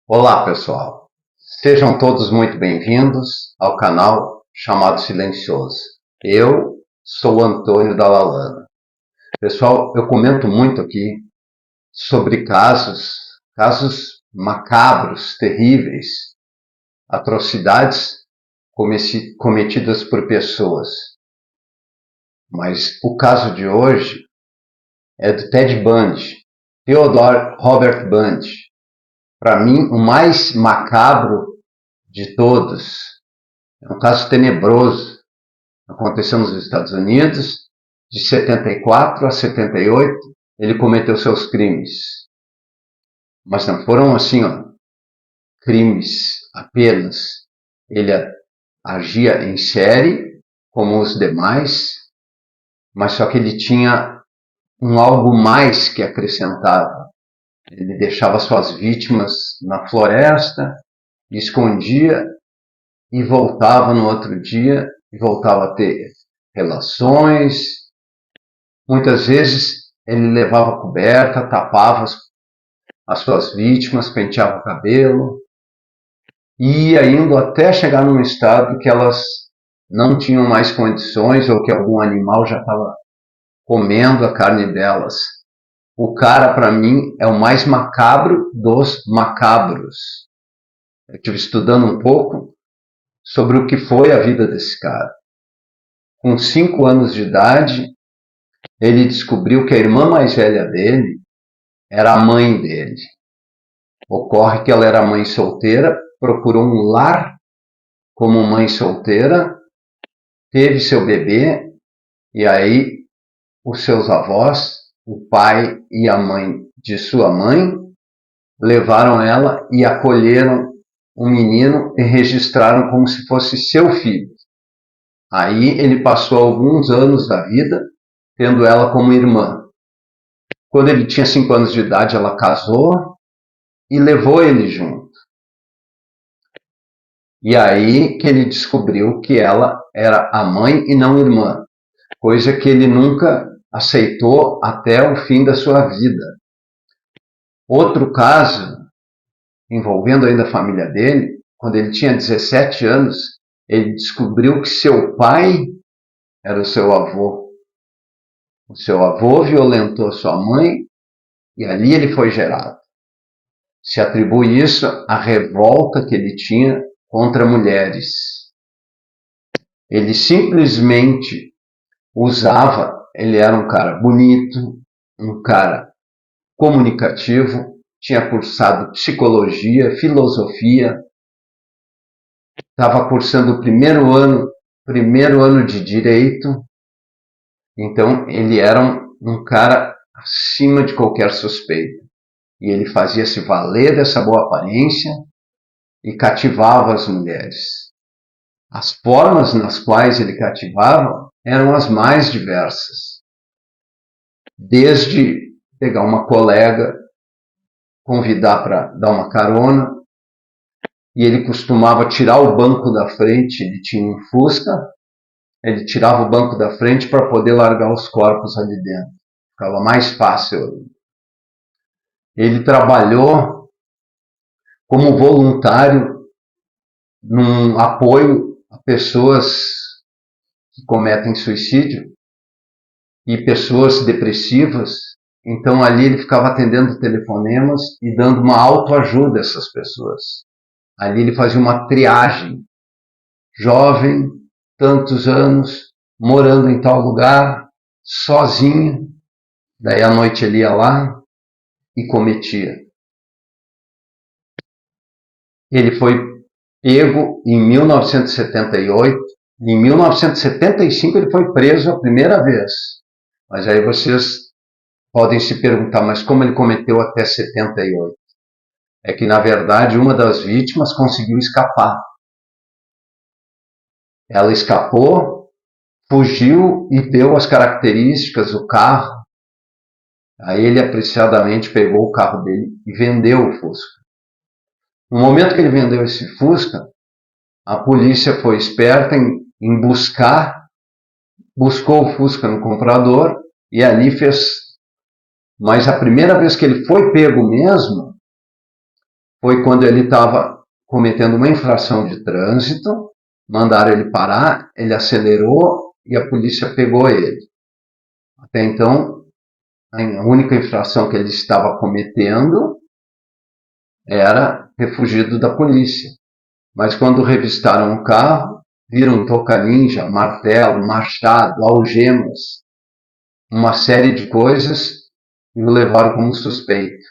Olá, pessoal. Sejam todos muito bem-vindos ao canal chamado Silencioso. Eu sou o Antônio Dallalana. Pessoal, eu comento muito aqui sobre casos macabros, terríveis, atrocidades cometidas por pessoas. Mas o caso de hoje é do Ted Bundy, Theodore Robert Bundy. Para mim, o mais macabro de todos. É um caso tenebroso. Aconteceu nos Estados Unidos, de 74 a 78, ele cometeu seus crimes. Mas não foram assim, crimes apenas. Ele agia em série, como os demais, mas só que ele tinha algo mais que acrescentava. Ele deixava suas vítimas na floresta, escondia e voltava no outro dia e voltava a ter relações. Muitas vezes ele levava coberta, tapava as suas vítimas, penteava o cabelo e ia indo até chegar num estado que elas não tinham mais condições ou que algum animal já estava comendo a carne delas. O cara, para mim, é o mais macabro dos macabros. Eu estive estudando um pouco sobre o que foi a vida desse cara. Com 5 anos de idade, ele descobriu que a irmã mais velha dele era a mãe dele. Ocorre que ela era mãe solteira, procurou um lar como mãe solteira, teve seu bebê, e aí os seus avós, o pai e a mãe de sua mãe, levaram ela e acolheram o menino e registraram como se fosse seu filho. Aí ele passou alguns anos da vida tendo ela como irmã. Quando ele tinha 5 anos de idade, ela casou e levou ele junto. E aí que ele descobriu que ela era a mãe e não irmã, coisa que ele nunca aceitou até o fim da sua vida. Outro caso, envolvendo ainda a família dele, quando ele tinha 17 anos, ele descobriu que seu pai era o seu avô. O seu avô violentou sua mãe e ali ele foi gerado. Se atribui isso à revolta que ele tinha contra mulheres. Ele simplesmente ele era um cara bonito, um cara comunicativo, tinha cursado psicologia, filosofia, estava cursando o primeiro ano de direito, então ele era um cara acima de qualquer suspeita. E ele fazia se valer dessa boa aparência e cativava as mulheres. As formas nas quais ele cativava eram as mais diversas. Desde pegar uma colega, convidar para dar uma carona, e ele costumava tirar o banco da frente, ele tinha um Fusca, ele tirava o banco da frente para poder largar os corpos ali dentro. Ficava mais fácil. Ele trabalhou como voluntário num apoio a pessoas que cometem suicídio e pessoas depressivas. Então ali ele ficava atendendo telefonemas e dando uma autoajuda a essas pessoas. Ali ele fazia uma triagem. Jovem, tantos anos, morando em tal lugar, sozinho. Daí à noite ele ia lá e cometia. Ele foi pego em 1978. Em 1975 ele foi preso a primeira vez. Mas aí vocês podem se perguntar, mas como ele cometeu até 78? É que, na verdade, uma das vítimas conseguiu escapar. Ela escapou, fugiu e deu as características do carro. Aí ele apreciadamente pegou o carro dele e vendeu o Fusca. No momento que ele vendeu esse Fusca, a polícia foi esperta em buscou o Fusca no comprador e ali fez. Mas a primeira vez que ele foi pego mesmo, foi quando ele estava cometendo uma infração de trânsito, mandaram ele parar, ele acelerou e a polícia pegou ele. Até então, a única infração que ele estava cometendo era ter fugido da polícia. Mas quando revistaram o carro, viram toca-ninja, martelo, machado, algemas, uma série de coisas e o levaram como suspeito.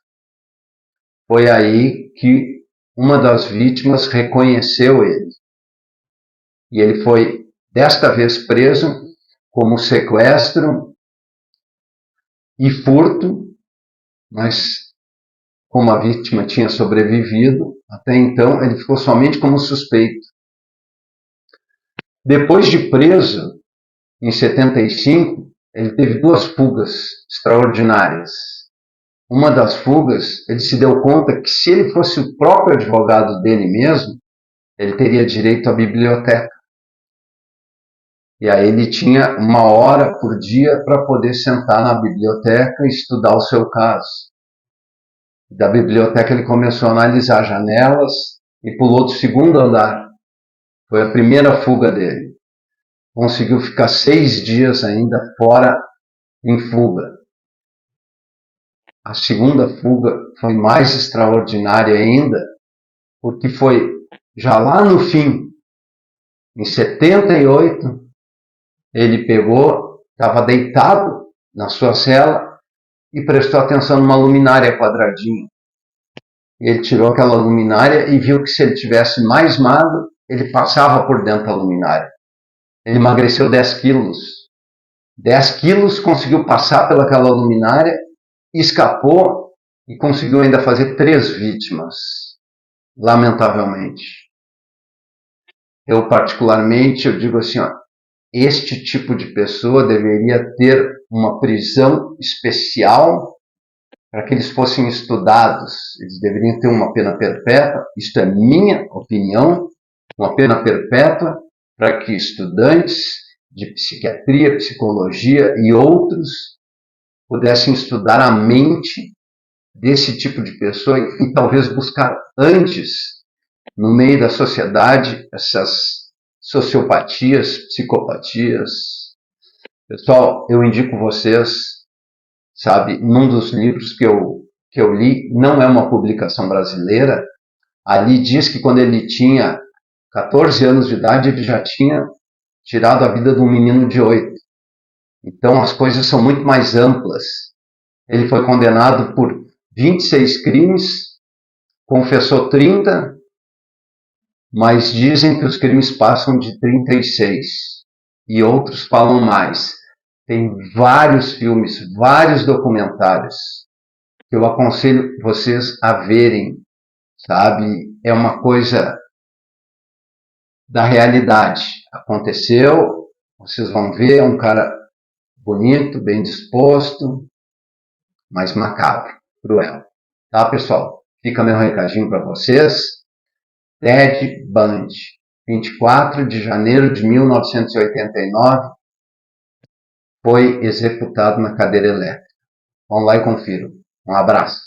Foi aí que uma das vítimas reconheceu ele. E ele foi, desta vez, preso como sequestro e furto, mas como a vítima tinha sobrevivido, até então ele ficou somente como suspeito. Depois de preso, em 75, ele teve 2 fugas extraordinárias. Uma das fugas, ele se deu conta que se ele fosse o próprio advogado dele mesmo, ele teria direito à biblioteca. E aí ele tinha 1 hora por dia para poder sentar na biblioteca e estudar o seu caso. Da biblioteca ele começou a analisar janelas e pulou do 2º andar. Foi a primeira fuga dele. Conseguiu ficar 6 dias ainda fora em fuga. A segunda fuga foi mais extraordinária ainda, porque foi já lá no fim, em 78, ele pegou, estava deitado na sua cela e prestou atenção numa luminária quadradinha. Ele tirou aquela luminária e viu que se ele tivesse mais magro, ele passava por dentro da luminária. Ele emagreceu 10 quilos. 10 quilos, conseguiu passar pelaquela luminária, escapou e conseguiu ainda fazer 3 vítimas, lamentavelmente. Eu particularmente, eu digo assim, ó, este tipo de pessoa deveria ter uma prisão especial para que eles fossem estudados. Eles deveriam ter uma pena perpétua, isto é minha opinião, uma pena perpétua para que estudantes de psiquiatria, psicologia e outros pudessem estudar a mente desse tipo de pessoa e talvez buscar antes, no meio da sociedade, essas sociopatias, psicopatias. Pessoal, eu indico vocês, sabe, num dos livros que eu li, não é uma publicação brasileira, ali diz que quando ele tinha 14 anos de idade, ele já tinha tirado a vida de um menino de 8. Então as coisas são muito mais amplas. Ele foi condenado por 26 crimes, confessou 30, mas dizem que os crimes passam de 36 e outros falam mais. Tem vários filmes, vários documentários que eu aconselho vocês a verem, sabe? É uma coisa da realidade. Aconteceu, vocês vão ver, é um cara bonito, bem disposto, mas macabro, cruel. Tá, pessoal? Fica meu recadinho para vocês. Ted Bundy, 24 de janeiro de 1989, foi executado na cadeira elétrica. Vão lá e confiram. Um abraço.